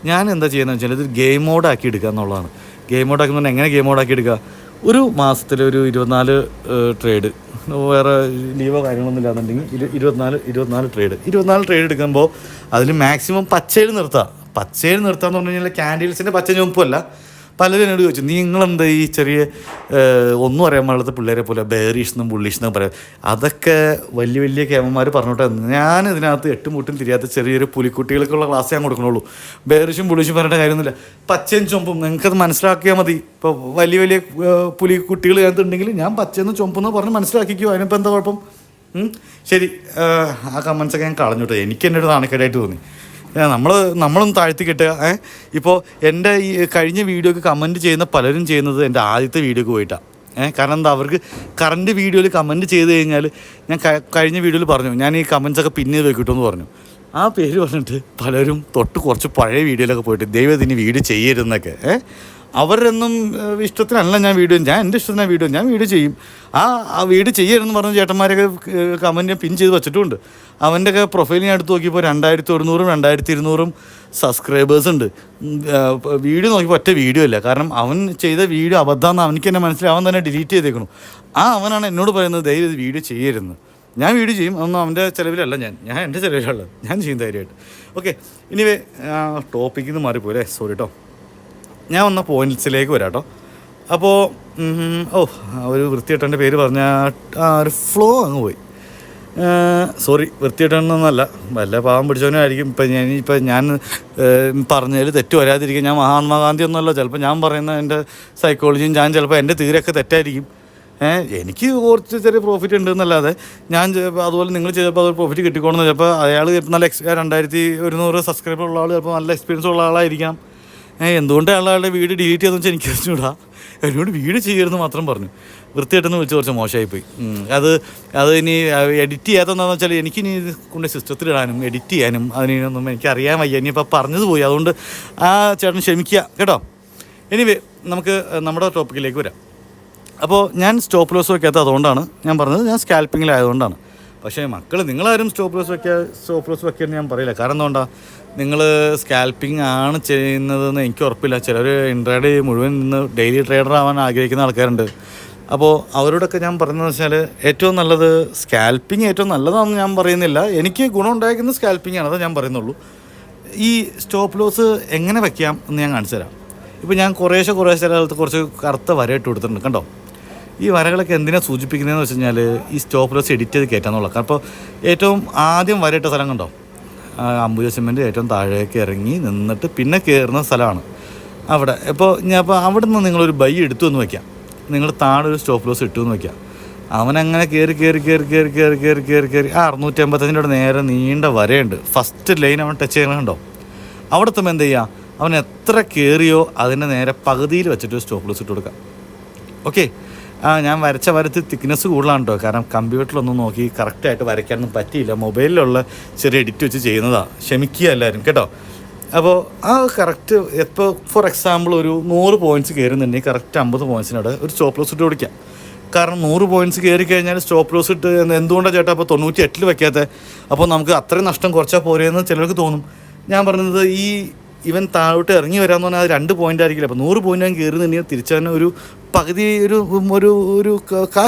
ഞാൻ എന്താ ചെയ്യുന്നത് വെച്ചാൽ ഇത് ഗെയിം മോഡാക്കി എടുക്കുക എന്നുള്ളതാണ്. ഗെയിം മോഡാക്കി എന്ന് പറഞ്ഞാൽ എങ്ങനെ ഗെയിം മോഡാക്കി എടുക്കുക, ഒരു മാസത്തിൽ ഒരു 24 ട്രേഡ്, വേറെ ലീവോ കാര്യങ്ങളൊന്നും ഇല്ലാന്നുണ്ടെങ്കിൽ 24 ട്രേഡ് എടുക്കുമ്പോൾ അതിൽ മാക്സിമം പച്ചയിൽ നിർത്താമെന്ന് പറഞ്ഞു കഴിഞ്ഞാൽ ക്യാൻഡിൽസിൻ്റെ പച്ച ചുമപ്പല്ല, പലരും എന്നോട് ചോദിച്ചു നിങ്ങളെന്താ ഈ ചെറിയ ഒന്നും അറിയാൻ പാടില്ലാത്ത പിള്ളേരെ പോലെ ബേറിഷ് എന്നും ബുള്ളിഷ് എന്നും പറയാം. അതൊക്കെ വലിയ വലിയ കേമന്മാർ പറഞ്ഞോട്ടെ. ഞാൻ ഇതിനകത്ത് എട്ടും മുട്ടും തിരിയാത്ത ചെറിയൊരു പുലിക്കുട്ടികൾക്കുള്ള ക്ലാസ് ഞാൻ കൊടുക്കണുള്ളൂ. ബേറിഷും ബുള്ളിഷും പറഞ്ഞിട്ട് കാര്യമൊന്നുമില്ല. പച്ചയും ചുമപ്പും നിങ്ങൾക്കത് മനസ്സിലാക്കിയാൽ മതി. ഇപ്പോൾ വലിയ വലിയ പുലിക്കുട്ടികൾ അതിനകത്തുണ്ടെങ്കിൽ ഞാൻ പച്ചയെന്ന് ചുമപ്പെന്ന് പറഞ്ഞ് മനസ്സിലാക്കിക്കോ. അതിനിപ്പോൾ എന്താ കുഴപ്പം? ശരി, ആ കമൻസൊക്കെ ഞാൻ കളഞ്ഞോട്ടെ. എനിക്ക് എൻ്റെ ഒരു നാണക്കേടായിട്ട് തോന്നി. നമ്മളൊന്ന് താഴ്ത്തി കിട്ടുക. ഇപ്പോൾ എൻ്റെ ഈ കഴിഞ്ഞ വീഡിയോക്ക് കമൻറ്റ് ചെയ്യുന്ന പലരും ചെയ്യുന്നത് എൻ്റെ ആദ്യത്തെ വീഡിയോക്ക് പോയിട്ടാണ്. കാരണം എന്താ, അവർക്ക് കറണ്ട് വീഡിയോയിൽ കമൻറ്റ് ചെയ്ത് കഴിഞ്ഞാൽ ഞാൻ കഴിഞ്ഞ വീഡിയോയിൽ പറഞ്ഞു ഞാൻ ഈ കമൻസൊക്കെ പിന്നെ വെക്കിട്ടെന്ന് പറഞ്ഞു. ആ പേര് പറഞ്ഞിട്ട് പലരും തൊട്ട് കുറച്ച് പഴയ വീഡിയോയിലൊക്കെ പോയിട്ട് ദൈവം ഇതിന് വീഡിയോ ചെയ്യരുതെന്നൊക്കെ. അവരൊന്നും ഇഷ്ടത്തിനല്ല ഞാൻ എൻ്റെ ഇഷ്ടത്തിനാണ് ഞാൻ വീഡിയോ ചെയ്യും. ആ വീഡിയോ ചെയ്യരുതെന്ന് പറഞ്ഞ ചേട്ടന്മാരൊക്കെ കമൻറ്റ് പിൻ ചെയ്ത് വെച്ചിട്ടുമുണ്ട്. അവൻ്റെയൊക്കെ പ്രൊഫൈൽ ഞാൻ എടുത്ത് നോക്കിയപ്പോൾ 2100 2200 സബ്സ്ക്രൈബേഴ്സ് ഉണ്ട്. വീഡിയോ നോക്കിയപ്പോൾ ഒറ്റ വീഡിയോ ഇല്ല. കാരണം അവൻ ചെയ്ത വീഡിയോ അബദ്ധമെന്ന് അവനിക്ക് തന്നെ മനസ്സിലായി. അവൻ തന്നെ ഡിലീറ്റ് ചെയ്തേക്കണം. അവനാണ് എന്നോട് പറയുന്നത് ദയവ് ഇത് വീഡിയോ ചെയ്യരുതെന്ന്. ഞാൻ വീഡിയോ ചെയ്യും, അതൊന്നും അവൻ്റെ ചിലവിലല്ല. ഞാൻ എൻ്റെ ചിലവിലുള്ളത് ഞാൻ ചെയ്യും ധൈര്യമായിട്ട്. ഓക്കെ, ഇനി ടോപ്പിക്കിൽ നിന്ന് മാറിപ്പോയില്ലേ, സോറി കേട്ടോ. ഞാൻ വന്ന പോയിൻറ്റ്സിലേക്ക് വരാം കേട്ടോ. അപ്പോൾ ഒരു വൃത്തികെട്ടൻ്റെ പേര് പറഞ്ഞാൽ ഒരു ഫ്ലോ അങ്ങ് പോയി. സോറി, വൃത്തികെട്ടെന്നല്ല, വല്ല പാവം പിടിച്ചവനായിരിക്കും. ഇപ്പം ഞാൻ പറഞ്ഞതിൽ തെറ്റ് വരാതിരിക്കും. ഞാൻ മഹാത്മാഗാന്ധി ഒന്നുമല്ല. ചിലപ്പോൾ ഞാൻ പറയുന്ന എൻ്റെ സൈക്കോളജിയും ഞാൻ ചിലപ്പോൾ എൻ്റെ തീരൊക്കെ തെറ്റായിരിക്കും. എനിക്ക് കുറച്ച് ചെറിയ പ്രോഫിറ്റ് ഉണ്ടെന്നല്ലാതെ ഞാൻ അതുപോലെ നിങ്ങൾ ചെയ്തപ്പോൾ അതൊരു പ്രോഫിറ്റ് കിട്ടിക്കോണമെന്ന്. ചിലപ്പോൾ അയാൾ നല്ല 2100 സബ്സ്ക്രൈബർ ഉള്ള ആൾ ചിലപ്പോൾ നല്ല എക്സ്പീരിയൻസ് ഉള്ള ആളായിരിക്കാം. എന്തുകൊണ്ട് അയാളുടെ വീഡിയോ ഡിലീറ്റ് ചെയ്തെന്ന് വെച്ചാൽ എനിക്ക് അറിഞ്ഞൂടാ. എന്നോട് വീഡിയോ ചെയ്യരുതെന്ന് മാത്രം പറഞ്ഞു. വൃത്തിയായിട്ടെന്ന് വെച്ച് കുറച്ച് മോശമായിപ്പോയി. അത് ഇനി എഡിറ്റ് ചെയ്യാത്തതെന്താണെന്ന് വെച്ചാൽ എനിക്കിനി കൊണ്ട് സിസ്റ്റത്തിലിടാനും എഡിറ്റ് ചെയ്യാനും അതിനൊന്നും എനിക്കറിയാൻ വയ്യ. ഇനിയിപ്പോൾ പറഞ്ഞത് പോയി, അതുകൊണ്ട് ആ ചേട്ടൻ ക്ഷമിക്കുക കേട്ടോ. എനിവേ, നമുക്ക് നമ്മുടെ ടോപ്പിക്കിലേക്ക് വരാം. അപ്പോൾ ഞാൻ സ്റ്റോപ്പ് ലോസ് വയ്ക്കാത്ത അതുകൊണ്ടാണ് ഞാൻ പറഞ്ഞത്, ഞാൻ സ്കാൽപ്പിങ്ങിലായതുകൊണ്ടാണ്. പക്ഷേ നിങ്ങളാരും സ്റ്റോപ്പ് ലോസ് വയ്ക്കാമെന്ന് ഞാൻ പറയില്ല. കാരണം എന്തുകൊണ്ടാണ്, നിങ്ങൾ സ്കാൽപ്പിംഗ് ആണ് ചെയ്യുന്നതെന്ന് എനിക്ക് ഉറപ്പില്ല. ചിലർ ഇൻട്രാഡേ മുഴുവൻ നിന്ന് ഡെയിലി ട്രേഡർ ആവാൻ ആഗ്രഹിക്കുന്ന ആൾക്കാരുണ്ട്. അപ്പോൾ അവരോടൊക്കെ ഞാൻ പറയുന്നതെന്ന് വെച്ചാൽ ഏറ്റവും നല്ലത് സ്കാൽപ്പിംഗ് ഏറ്റവും നല്ലതാണെന്ന് ഞാൻ പറയുന്നില്ല. എനിക്ക് ഗുണം ഉണ്ടായിരിക്കുന്ന സ്കാൽപ്പിംഗ് ആണ്, അതേ ഞാൻ പറയുന്നുള്ളൂ. ഈ സ്റ്റോപ്പ് ലോസ് എങ്ങനെ വയ്ക്കാം എന്ന് ഞാൻ കാണിച്ചു തരാം. ഇപ്പോൾ ഞാൻ കുറേശ്ശെ സ്ഥലത്ത് കുറച്ച് കറുത്ത വരയിട്ട് കൊടുത്തിട്ടുണ്ട്, കണ്ടോ. ഈ വരകളൊക്കെ എന്തിനാണ് സൂചിപ്പിക്കുന്നതെന്ന് വെച്ച് കഴിഞ്ഞാൽ ഈ സ്റ്റോപ്പ് ലോസ് എഡിറ്റ് ചെയ്ത് കയറ്റാന്നുള്ളത്. അപ്പോൾ ഏറ്റവും ആദ്യം വരയിട്ട സ്ഥലം കണ്ടോ, അംബുജ സിമെൻറ്റ് ഏറ്റവും താഴേക്ക് ഇറങ്ങി നിന്നിട്ട് പിന്നെ കയറുന്ന സ്ഥലമാണ് അവിടെ. അപ്പോൾ അവിടെ നിന്ന് നിങ്ങളൊരു ബൈ എടുത്തു എന്ന് വയ്ക്കാം. നിങ്ങൾ താഴെ ഒരു സ്റ്റോപ്പ് ലോസ് ഇട്ടു എന്ന് വയ്ക്കാം. അവനങ്ങനെ കയറി 655 നേരെ നീണ്ട വരയുണ്ട്. ഫസ്റ്റ് ലൈൻ അവൻ ടച്ച് ചെയ്യണുണ്ടോ. അവിടെ എത്തുമ്പോൾ എന്ത് ചെയ്യുക, അവൻ എത്ര കയറിയോ അതിൻ്റെ നേരെ പകുതിയിൽ വെച്ചിട്ട് സ്റ്റോപ്പ് ലോസ് ഇട്ട് കൊടുക്കാം. ഓക്കെ, ഞാൻ വരച്ച് തിക്നെസ് കൂടുതലാണ് കേട്ടോ. കാരണം കമ്പ്യൂട്ടറിലൊന്നും നോക്കി കറക്റ്റായിട്ട് വരയ്ക്കാനൊന്നും പറ്റിയില്ല. മൊബൈലിലുള്ള ചെറിയ എഡിറ്റ് വെച്ച് ചെയ്യുന്നതാണ്. ക്ഷമിക്കുക എല്ലാവരും കേട്ടോ. അപ്പോൾ കറക്റ്റ് ഇപ്പോൾ ഫോർ എക്സാമ്പിൾ ഒരു 100 പോയിൻറ്റ്സ് കയറുന്നുണ്ടെങ്കിൽ കറക്റ്റ് 50 പോയിൻറ്റ്സിനോട് ഒരു സ്റ്റോപ്പ് ലോസ് ഇട്ട് കൊടുക്കാം. കാരണം 100 പോയിൻറ്റ്സ് കയറി കഴിഞ്ഞാൽ സ്റ്റോപ്പ് ലോസ് ഇട്ട് എന്തുകൊണ്ടാണ് ചേട്ടാ അപ്പോൾ 98 വയ്ക്കാത്തത്? അപ്പോൾ നമുക്ക് അത്രയും നഷ്ടം കുറച്ചാൽ പോരെയെന്ന് ചിലർക്ക് തോന്നും. ഞാൻ പറഞ്ഞത് ഇവൻ താഴോട്ട് ഇറങ്ങി വരാമെന്ന് പറഞ്ഞാൽ അത് 2 പോയിൻ്റ് ആയിരിക്കില്ല. അപ്പോൾ 100 പോയിൻ്റ് ഞാൻ കയറുന്നുണ്ടെങ്കിൽ തിരിച്ചതിന് ഒരു പകുതി ഒരു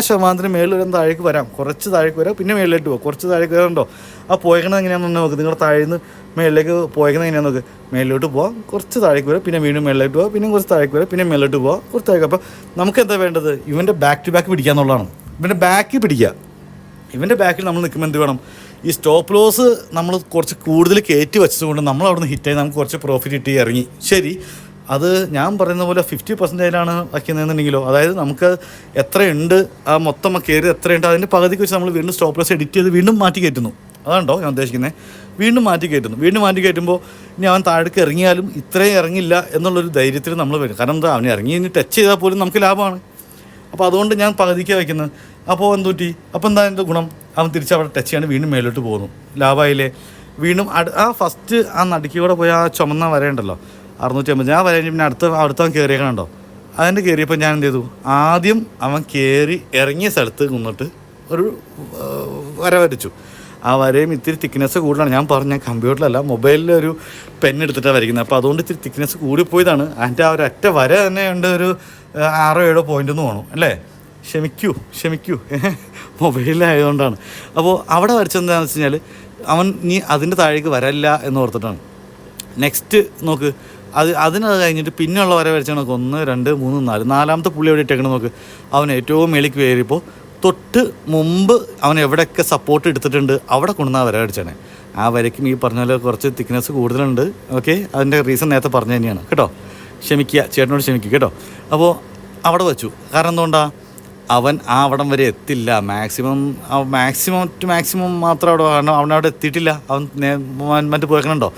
ശതമാനത്തിന് മേളിൽ താഴേക്ക് വരാം. കുറച്ച് താഴേക്ക് വരാം, പിന്നെ മേളിലേക്ക് പോകും. കുറച്ച് താഴേക്ക് വരാറുണ്ടോ, ആ പോയേക്കണത് എങ്ങനെയാണെന്ന് നോക്ക്. നിങ്ങൾ താഴേന്ന് മേളിലേക്ക് പോയേക്കുന്നത് എങ്ങനെയാണെന്ന് നോക്ക്. മേളിലോട്ട് പോവാം, കുറച്ച് താഴേക്ക് വരാം, പിന്നെ വീണ്ടും മേളിലോട്ട് പോവാം, പിന്നെ കുറച്ച് താഴേക്ക് വരാം, പിന്നെ മേളിലോട്ട് പോവാം, കുറച്ച് താഴേക്ക്. അപ്പോൾ നമുക്ക് എന്താ വേണ്ടത്, ഇവൻ്റെ ബാക്ക് ടു ബാക്ക് പിടിക്കുക എന്നുള്ളതാണ്. ഇവൻ്റെ ബാക്ക് പിടിക്കുക. ഇവൻ്റെ ബാക്കിൽ നമ്മൾ നിൽക്കുമ്പോൾ എന്ത് വേണം, ഈ സ്റ്റോപ്പ് ലോസ് നമ്മൾ കുറച്ച് കൂടുതൽ കയറ്റി വെച്ചതുകൊണ്ട് നമ്മൾ അവിടെ നിന്ന് ഹിറ്റായി നമുക്ക് കുറച്ച് പ്രോഫിറ്റ് കിട്ടി ഇറങ്ങി. ശരി, അത് ഞാൻ പറയുന്ന പോലെ 50% വയ്ക്കുന്നതെന്നുണ്ടെങ്കിലോ, അതായത് നമുക്ക് എത്രയുണ്ട് ആ മൊത്തം കയറി എത്രയുണ്ട് അതിൻ്റെ പകുതിക്ക് വെച്ച് നമ്മൾ വീണ്ടും സ്റ്റോപ്പ് ലോസ് എഡിറ്റ് ചെയ്ത് വീണ്ടും മാറ്റി കയറ്റുന്നു. അതാണ്ടോ ഞാൻ ഉദ്ദേശിക്കുന്നത്. വീണ്ടും മാറ്റി കയറ്റുമ്പോൾ ഇനി അവൻ താഴേക്ക് ഇറങ്ങിയാലും ഇത്രയും ഇറങ്ങില്ല എന്നുള്ളൊരു ധൈര്യത്തിൽ നമ്മൾ വരും. കാരണം എന്താ, അവൻ ഇറങ്ങി കഴിഞ്ഞ് ടച്ച് ചെയ്താൽ പോലും നമുക്ക് ലാഭമാണ്. അപ്പോൾ അതുകൊണ്ട് ഞാൻ പകുതിക്ക് വയ്ക്കുന്നത്. അപ്പോൾ എന്തുപറ്റി, അപ്പോൾ എന്താ എൻ്റെ ഗുണം, അവൻ തിരിച്ച് അവിടെ ടച്ച് ചെയ്യാണ്ട് വീണ്ടും മേലോട്ട് പോകുന്നു, ലാഭമായില്ലേ. വീണ്ടും ഫസ്റ്റ് നടുക്കിലൂടെ പോയി ആ ചുമന്ന വരയുണ്ടല്ലോ 650, ആ വര കഴിഞ്ഞ് പിന്നെ അടുത്തവൻ കയറിയേക്കണുണ്ടോ. അതിൻ്റെ കയറിയപ്പോൾ ഞാൻ എന്ത് ചെയ്തു, ആദ്യം അവൻ കയറി ഇറങ്ങിയ സ്ഥലത്ത് നിന്നിട്ട് ഒരു വര വരച്ചു. ആ വരയും ഇത്തിരി തിക്നെസ് കൂടുതലാണ്. ഞാൻ കമ്പ്യൂട്ടറിലല്ല മൊബൈലിലൊരു പെന്നെടുത്തിട്ടാണ് വരയ്ക്കുന്നത്. അപ്പോൾ അതുകൊണ്ട് ഇത്തിരി തിക്നെസ് കൂടിപ്പോയതാണ്. അതിൻ്റെ ആ ഒരൊറ്റ വര തന്നെ ഉണ്ട് ഒരു 6-7 പോയിൻ്റൊന്നും വേണം അല്ലേ. ക്ഷമിക്കൂ മൊബൈലിലായതുകൊണ്ടാണ്. അപ്പോൾ അവിടെ വരച്ചെന്താണെന്ന് വെച്ച് കഴിഞ്ഞാൽ അവൻ ഇനി അതിൻ്റെ താഴേക്ക് വരല്ല എന്ന് ഓർത്തിട്ടാണ്. നെക്സ്റ്റ് നോക്ക്, അതിനത് കഴിഞ്ഞിട്ട് പിന്നെയുള്ള വര വരച്ചാൽ നോക്ക് 1 2 3 4 നാലാമത്തെ പുള്ളി എവിടെ ഇട്ടേക്കണം നോക്ക്. അവൻ ഏറ്റവും മേലേക്ക് കയറിയപ്പോൾ തൊട്ട് മുമ്പ് അവൻ എവിടെയൊക്കെ സപ്പോർട്ട് എടുത്തിട്ടുണ്ട് അവിടെ കൊണ്ടുവന്ന് ആ വര അടിച്ചാണ്. ആ വരയ്ക്കും ഈ പറഞ്ഞ പോലെ കുറച്ച് തിക്നെസ് കൂടുതലുണ്ട്. ഓക്കെ, അതിൻ്റെ റീസൺ നേരത്തെ പറഞ്ഞു തന്നെയാണ് കേട്ടോ. ക്ഷമിക്കുക, ചേട്ടനോട് ക്ഷമിക്കുക കേട്ടോ. അപ്പോൾ അവിടെ വെച്ചു. കാരണം എന്തുകൊണ്ടാണ്, അവൻ ആ അവിടം വരെ എത്തില്ല. മാക്സിമം മാത്രം അവിടെ, കാരണം അവനവിടെ എത്തിയിട്ടില്ല. അവൻ മറ്റു പോയിക്കണുണ്ടോ,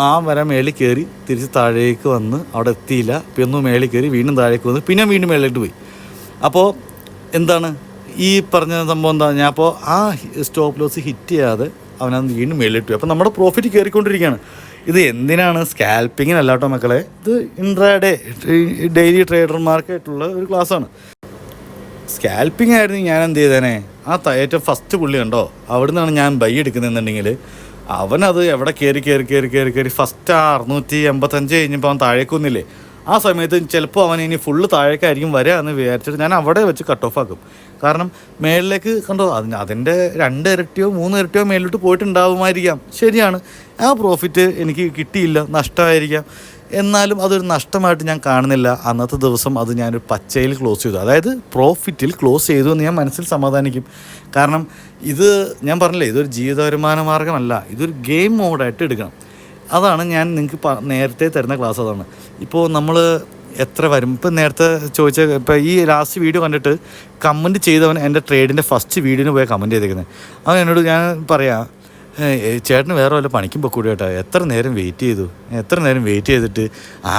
ആ വര മേളിൽ കയറി തിരിച്ച് താഴേക്ക് വന്ന് അവിടെ എത്തിയില്ല. പിന്നെ മേളിൽ കയറി വീണ്ടും താഴേക്ക് വന്ന് പിന്നെ വീണ്ടും മേളിലോട്ട് പോയി. അപ്പോൾ എന്താണ് ഈ പറഞ്ഞ സംഭവം എന്താ, ഞാൻ അപ്പോൾ ആ സ്റ്റോപ്പ് ലോസ് ഹിറ്റ് ചെയ്യാതെ അവനത് വീണ്ടും മേളിലിട്ട് പോയി. അപ്പോൾ നമ്മുടെ പ്രോഫിറ്റ് കയറിക്കൊണ്ടിരിക്കുകയാണ്. ഇത് എന്തിനാണ്, സ്കാൽപ്പിങ്ങിനല്ല കേട്ടോ മക്കളെ. ഇത് ഇൻട്രാഡേ ഡെയിലി ട്രേഡർമാർക്കായിട്ടുള്ള ഒരു ക്ലാസ്സാണ്. സ്കാൽപ്പിംഗ് ആയിരുന്നു ഞാൻ എന്ത് ചെയ്തേനെ, ആ ഏറ്റവും ഫസ്റ്റ് പുള്ളി കണ്ടോ അവിടെ നിന്നാണ് ഞാൻ ബൈ എടുക്കുന്നതെന്നുണ്ടെങ്കിൽ അവനത് എവിടെ കയറി ഫസ്റ്റ് 685 കഴിഞ്ഞപ്പോൾ അവൻ താഴേക്കൊന്നില്ലേ. ആ സമയത്ത് ചിലപ്പോൾ അവൻ ഇനി ഫുള്ള് താഴേക്കായിരിക്കും വരിക എന്ന് വിചാരിച്ചിട്ട് ഞാൻ അവിടെ വെച്ച് കട്ട് ഓഫ് ആക്കും. കാരണം മേളിലേക്ക് കണ്ടോ അതിൻ്റെ 2 ഇരട്ടിയോ 3 ഇരട്ടിയോ മേളിലോട്ട് പോയിട്ടുണ്ടാവുമായിരിക്കാം. ശരിയാണ്, ആ പ്രോഫിറ്റ് എനിക്ക് കിട്ടിയില്ല, നഷ്ടമായിരിക്കാം. എന്നാലും അതൊരു നഷ്ടമായിട്ട് ഞാൻ കാണുന്നില്ല. അന്നത്തെ ദിവസം അത് ഞാനൊരു പച്ചയിൽ ക്ലോസ് ചെയ്തു, അതായത് പ്രോഫിറ്റിൽ ക്ലോസ് ചെയ്തു എന്ന് ഞാൻ മനസ്സിൽ സമാധാനിക്കും. കാരണം ഇത് ഞാൻ പറഞ്ഞില്ലേ, ഇതൊരു ജീവിത വരുമാന മാർഗ്ഗമല്ല, ഇതൊരു ഗെയിം മോഡായിട്ട് എടുക്കണം. അതാണ് ഞാൻ നിങ്ങൾക്ക് നേരത്തെ തരുന്ന ക്ലാസ്. അതാണ് ഇപ്പോൾ നമ്മൾ എത്ര വരും. ഇപ്പം നേരത്തെ ചോദിച്ച, ഇപ്പോൾ ഈ ലാസ്റ്റ് വീഡിയോ കണ്ടിട്ട് കമൻറ്റ് ചെയ്തവൻ എൻ്റെ ട്രേഡിൻ്റെ ഫസ്റ്റ് വീഡിയോന് പോയി കമൻറ്റ് ചെയ്തേക്കുന്നത്. അവൻ എന്നോട് ഞാൻ പറയാം, ചേട്ടന് വേറെ വല്ല പണിക്കും പൊക്കൂടി കേട്ടോ, എത്ര നേരം വെയിറ്റ് ചെയ്തിട്ട്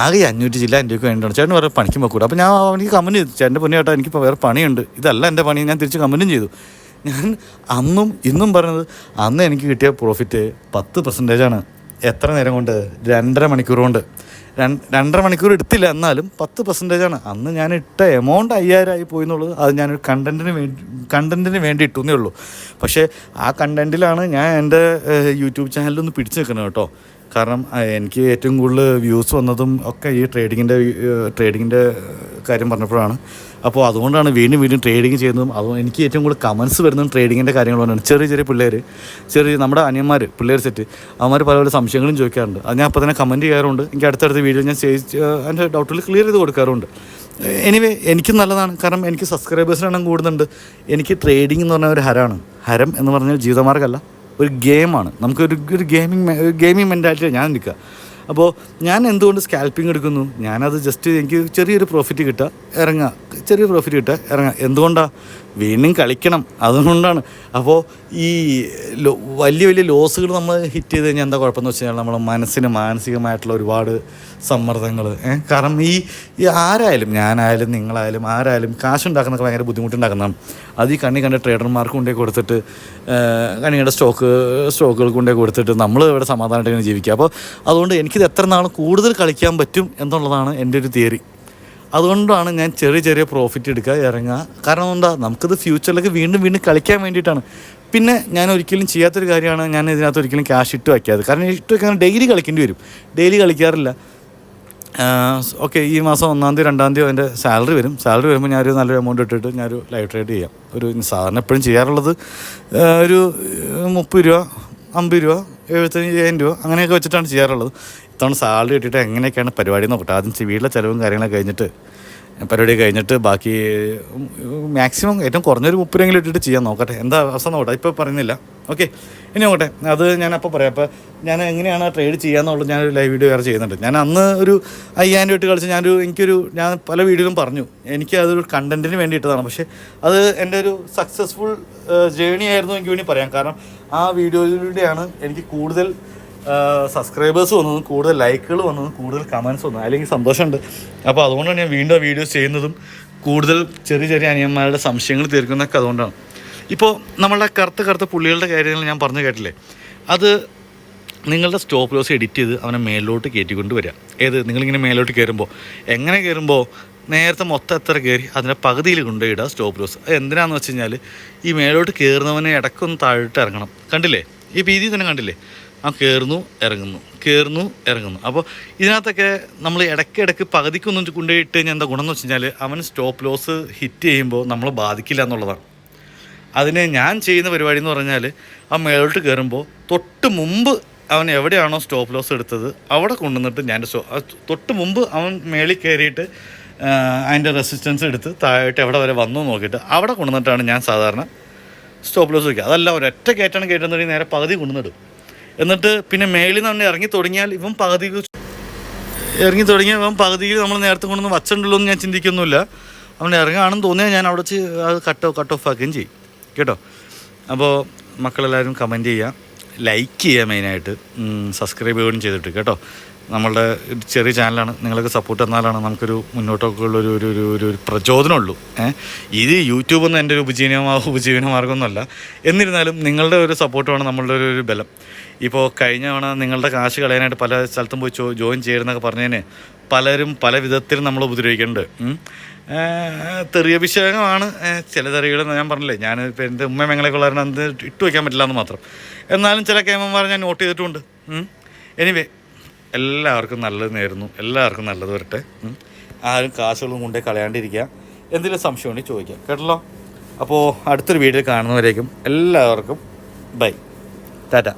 ആകെ 500 ചില്ലായിരം രൂപയ്ക്ക് വേണ്ടിയാണ് ചേട്ടന് വേറെ പണിക്കും പൊക്കൂടെ. അപ്പോൾ ഞാൻ അവനിക്ക് കമൻറ്റ് ചെയ്തു, ചേട്ടൻ്റെ പൊന്നു ചേട്ടാ എനിക്കിപ്പോൾ വേറെ പണിയുണ്ട്, ഇതല്ല എൻ്റെ പണി. ഞാൻ തിരിച്ച് കമൻറ്റും ചെയ്തു. ഞാൻ അന്നും ഇന്നും പറഞ്ഞത്, അന്ന് എനിക്ക് കിട്ടിയ പ്രോഫിറ്റ് 10%. എത്ര നേരം കൊണ്ട്, 2.5 മണിക്കൂർ കൊണ്ട്. 2.5 മണിക്കൂർ എടുത്തില്ല, എന്നാലും 10%. അന്ന് ഞാൻ ഇട്ട എമൗണ്ട് 5000 ആയി പോയി എന്നുള്ളത് അത് ഞാനൊരു കണ്ടൻറ്റിന് വേണ്ടി ഇട്ടുന്നേ ഉള്ളൂ. പക്ഷേ ആ കണ്ടൻറ്റിലാണ് ഞാൻ എൻ്റെ യൂട്യൂബ് ചാനലൊന്ന് പിടിച്ച് നിൽക്കുന്നത് കേട്ടോ. കാരണം എനിക്ക് ഏറ്റവും കൂടുതൽ വ്യൂസ് വന്നതും ഒക്കെ ഈ ട്രേഡിങ്ങിൻ്റെ കാര്യം പറഞ്ഞപ്പോഴാണ്. അപ്പോൾ അതുകൊണ്ടാണ് വീണ്ടും ട്രേഡിങ് ചെയ്യുന്നതും. അതുകൊണ്ട് എനിക്ക് ഏറ്റവും കൂടുതൽ കമൻസ് വരുന്നതും ട്രേഡിങ്ങിൻ്റെ കാര്യങ്ങളുകൊണ്ടാണ്. ചെറിയ പിള്ളേർ, നമ്മുടെ അനിയന്മാർ, പിള്ളേർ സെറ്റ്, അവന്മാർ പല സംശയങ്ങളും ചോദിക്കാറുണ്ട്. അത് ഞാൻ അപ്പോൾ തന്നെ കമൻറ്റ് ചെയ്യാറുണ്ട്. എനിക്ക് അടുത്തടുത്ത വീഡിയോ ഞാൻ എൻ്റെ ഡൗട്ടുകൾ ക്ലിയർ ചെയ്ത് കൊടുക്കാറുണ്ട്. എനിവേ എനിക്കും നല്ലതാണ്, കാരണം എനിക്ക് സബ്സ്ക്രൈബേഴ്സിന് എണ്ണം കൂടുന്നുണ്ട്. എനിക്ക് ട്രേഡിംഗ് എന്ന് പറഞ്ഞാൽ ഒരു ഹരം എന്ന് പറഞ്ഞാൽ ജീവിതമാർഗ്ഗമല്ല, ഒരു ഗെയിമാണ്. നമുക്കൊരു ഗെയിമിങ് മെൻറ്റാലിറ്റിയാണ് ഞാൻ നിൽക്കുക. അപ്പോൾ ഞാൻ എന്തുകൊണ്ട് സ്കാൽപ്പിംഗ് എടുക്കുന്നു, ഞാനത് ജസ്റ്റ് എനിക്ക് ചെറിയൊരു പ്രോഫിറ്റ് കിട്ടുക ഇറങ്ങുക. എന്തുകൊണ്ടാണ്, വീണ്ടും കളിക്കണം, അതുകൊണ്ടാണ്. അപ്പോൾ ഈ വലിയ ലോസുകൾ നമ്മൾ ഹിറ്റ് ചെയ്ത് കഴിഞ്ഞാൽ എന്താ കുഴപ്പമെന്ന് വെച്ച് കഴിഞ്ഞാൽ നമ്മുടെ മനസ്സിന് മാനസികമായിട്ടുള്ള ഒരുപാട് സമ്മർദ്ദങ്ങൾ. കാരണം ഈ ആരായാലും, ഞാനായാലും നിങ്ങളായാലും ആരായാലും കാശുണ്ടാക്കുന്നതൊക്കെ ഭയങ്കര ബുദ്ധിമുട്ടുണ്ടാക്കുന്നതാണ്. അത് ഈ കണ്ട ട്രേഡർമാർക്ക് കൊണ്ടേ കൊടുത്തിട്ട്, കണ്ണിയുടെ സ്റ്റോക്കുകൾ കൊണ്ടേ കൊടുത്തിട്ട് നമ്മൾ ഇവിടെ സമാധാനമായിട്ട് ഇങ്ങനെ ജീവിക്കുക. അപ്പോൾ അതുകൊണ്ട് എനിക്കിത് എത്ര നാൾ കൂടുതൽ കളിക്കാൻ പറ്റും എന്നുള്ളതാണ് എൻ്റെ ഒരു തിയറി. അതുകൊണ്ടാണ് ഞാൻ ചെറിയ പ്രോഫിറ്റ് എടുക്കുക, ഇറങ്ങുക. കാരണം എന്താ, നമുക്കിത് ഫ്യൂച്ചറിലേക്ക് വീണ്ടും കളിക്കാൻ വേണ്ടിയിട്ടാണ്. പിന്നെ ഞാൻ ഒരിക്കലും ചെയ്യാത്തൊരു കാര്യമാണ്, ഞാൻ ഇതിനകത്ത് ഒരിക്കലും ക്യാഷ് ഇട്ട് വയ്ക്കാതെ. കാരണം ഇട്ട് വയ്ക്കാൻ ഡെയിലി കളിക്കേണ്ടി വരും. ഡെയിലി കളിക്കാറില്ല. ഓക്കെ, ഈ മാസം 1-ാം തീയതി 2-ാം തീയതി എൻ്റെ സാലറി വരുമ്പോൾ ഞാനൊരു നല്ലൊരു എമൗണ്ട് ഇട്ടിട്ട് ഞാനൊരു ലൈവ് ട്രേഡ് ചെയ്യാം. ഒരു സാധാരണ എപ്പോഴും ചെയ്യാറുള്ളത് ഒരു 30 രൂപ, 50 രൂപ, 75,000 രൂപ അങ്ങനെയൊക്കെ വെച്ചിട്ടാണ് ചെയ്യാറുള്ളത്. ഇത്തവണ സാലറി കിട്ടിയിട്ട് എങ്ങനെയൊക്കെയാണ് പരിപാടി നോക്കട്ടെ. ആദ്യം വീട്ടിലെ ചിലവും കാര്യങ്ങളൊക്കെ കഴിഞ്ഞിട്ട് ബാക്കി മാക്സിമം ഏറ്റവും കുറഞ്ഞൊരു 30 രൂപയെങ്കിലും ഇട്ടിട്ട് ചെയ്യാൻ നോക്കട്ടെ. എന്താ അവസ്ഥ നോക്കട്ടെ, ഇപ്പോൾ പറയുന്നില്ല. ഓക്കെ, ഇനി നോക്കട്ടെ, അത് ഞാൻ അപ്പോൾ പറയാം. അപ്പോൾ ഞാൻ എങ്ങനെയാണ് ട്രേഡ് ചെയ്യാന്നുള്ളത് ഞാനൊരു ലൈവ് വീഡിയോ വേറെ ചെയ്യുന്നുണ്ട്. ഞാൻ അന്ന് ഒരു 5000 രൂപ ഇട്ട് കളിച്ച് ഞാൻ പല വീഡിയോയിലും പറഞ്ഞു, എനിക്ക് അതൊരു കണ്ടൻറ്റിന് വേണ്ടി ഇട്ടതാണ്. പക്ഷേ അത് എൻ്റെ ഒരു സക്സസ്ഫുൾ ജേണി ആയിരുന്നു എനിക്ക് വേണ്ടി പറയാം. കാരണം ആ വീഡിയോയിലൂടെയാണ് എനിക്ക് കൂടുതൽ സബ്സ്ക്രൈബേഴ്സ് വന്നതും കൂടുതൽ ലൈക്കുകൾ വന്നതും കൂടുതൽ കമൻസ് വന്നതും. അല്ലെങ്കിൽ സന്തോഷമുണ്ട്. അപ്പോൾ അതുകൊണ്ടാണ് ഞാൻ വീണ്ടും ആ വീഡിയോസ് ചെയ്യുന്നതും കൂടുതൽ ചെറിയ അനിയന്മാരുടെ സംശയങ്ങൾ തീർക്കുന്നതൊക്കെ അതുകൊണ്ടാണ്. ഇപ്പോൾ നമ്മളുടെ കറുത്ത പുള്ളികളുടെ കാര്യങ്ങൾ ഞാൻ പറഞ്ഞു കേട്ടില്ലേ, അത് നിങ്ങളുടെ സ്റ്റോപ്പ് ലോസ് എഡിറ്റ് ചെയ്ത് അവനെ മേലോട്ട് കയറ്റിക്കൊണ്ട് വരിക. നിങ്ങളിങ്ങനെ മേലോട്ട് കയറുമ്പോൾ നേരത്തെ മൊത്തം എത്ര കയറി അതിൻ്റെ പകുതിയിൽ കൊണ്ടുപോയിടുക സ്റ്റോപ്പ് ലോസ്. എന്തിനാണെന്ന് വെച്ച് കഴിഞ്ഞാൽ ഈ മേലോട്ട് കയറുന്നവനെ ഇടയ്ക്കൊന്ന് താഴോട്ട് ഇറങ്ങണം. കണ്ടില്ലേ, ഈ ഭീതി തന്നെ കണ്ടില്ലേ, ആ കയറുന്നു ഇറങ്ങുന്നു. അപ്പോൾ ഇതിനകത്തൊക്കെ നമ്മൾ ഇടയ്ക്ക് പകുതിക്കൊന്നും കൊണ്ടുപോയിട്ട് കഴിഞ്ഞാൽ എന്താ ഗുണം എന്ന് വെച്ച് കഴിഞ്ഞാൽ അവൻ സ്റ്റോപ്പ് ലോസ് ഹിറ്റ് ചെയ്യുമ്പോൾ നമ്മൾ ബാധിക്കില്ല എന്നുള്ളതാണ്. അതിന് ഞാൻ ചെയ്യുന്ന പരിപാടി എന്ന് പറഞ്ഞാൽ ആ മേലോട്ട് കയറുമ്പോൾ തൊട്ട് മുമ്പ് അവൻ എവിടെയാണോ സ്റ്റോപ്പ് ലോസ് എടുത്തത് അവിടെ കൊണ്ടുവന്നിട്ട് ഞാൻ തൊട്ട് മുമ്പ് അവൻ മേളിൽ കയറിയിട്ട് അതിൻ്റെ റെസിസ്റ്റൻസ് എടുത്ത് താഴോട്ട് എവിടെ വരെ വന്നു നോക്കിയിട്ട് അവിടെ കൊണ്ടുവന്നിട്ടാണ് ഞാൻ സാധാരണ സ്റ്റോപ്പ് ലോസ് വയ്ക്കുക. അതല്ല ഒരൊറ്റ കയറ്റാണ് കയറ്റുന്നുണ്ടെങ്കിൽ നേരെ പകുതി കൊണ്ടുവന്നിടും. എന്നിട്ട് പിന്നെ മേളിൽ നിന്ന് ഇറങ്ങി തുടങ്ങിയാൽ ഇവൻ പകുതിയിൽ നമ്മൾ നേരത്തെ കൊണ്ടുവന്ന് വച്ചിട്ടുള്ളൂ എന്ന് ഞാൻ ചിന്തിക്കൊന്നുമില്ല. അവൻ ഇറങ്ങുകയാണെന്ന് തോന്നിയാൽ ഞാൻ അവിടെ വെച്ച് അത് കട്ട് ഓഫ് ആക്കുകയും ചെയ്യും കേട്ടോ. അപ്പോൾ മക്കളെല്ലാവരും കമൻറ്റ് ചെയ്യുക, ലൈക്ക് ചെയ്യുക, മെയിനായിട്ട് സബ്സ്ക്രൈബ് ചെയ്യുകയും ചെയ്തിട്ട് കേട്ടോ. നമ്മളുടെ ചെറിയ ചാനലാണ്, നിങ്ങളൊക്കെ സപ്പോർട്ട് തന്നാലാണ് നമുക്കൊരു മുന്നോട്ടൊക്കെ ഉള്ളൊരു ഒരു ഒരു ഒരു പ്രചോദനമുള്ളൂ. ഇത് യൂട്യൂബൊന്നും എൻ്റെ ഒരു ഉപജീവന മാർഗ്ഗമൊന്നുമല്ല. എന്നിരുന്നാലും നിങ്ങളുടെ ഒരു സപ്പോർട്ടുമാണ് നമ്മളുടെ ഒരു ബലം. ഇപ്പോൾ കഴിഞ്ഞ തവണ നിങ്ങളുടെ കാശ് കളയാനായിട്ട് പല സ്ഥലത്തും പോയി ജോയിൻ ചെയ്യരുതെന്നൊക്കെ പറഞ്ഞതിന് പലരും പല വിധത്തിൽ നമ്മൾ ഉപദ്രവിക്കുന്നുണ്ട്. തെറിയഭിഷേകമാണ് ചില തെറികൾ. ഞാൻ പറഞ്ഞില്ലേ, ഞാൻ ഇപ്പോൾ എൻ്റെ ഉമ്മമെങ്ങളൊക്കെ ഉള്ളവരെ അത് ഇട്ട് വയ്ക്കാൻ പറ്റില്ല എന്ന് മാത്രം. എന്നാലും ചില കേമന്മാരെ ഞാൻ നോട്ട് ചെയ്തിട്ടുണ്ട്. എനിവേ, എല്ലാവർക്കും നല്ലത് നേരുന്നു, എല്ലാവർക്കും നല്ലത് വരട്ടെ. ആരും കാശുകളും കൊണ്ടേ കളയാണ്ടിരിക്കുക. എന്തെങ്കിലും സംശയം ഉണ്ടെങ്കിൽ ചോദിക്കാം കേട്ടല്ലോ. അപ്പോൾ അടുത്തൊരു വീഡിയോ കാണുന്നവരേക്കും എല്ലാവർക്കും ബൈ, ടാറ്റ.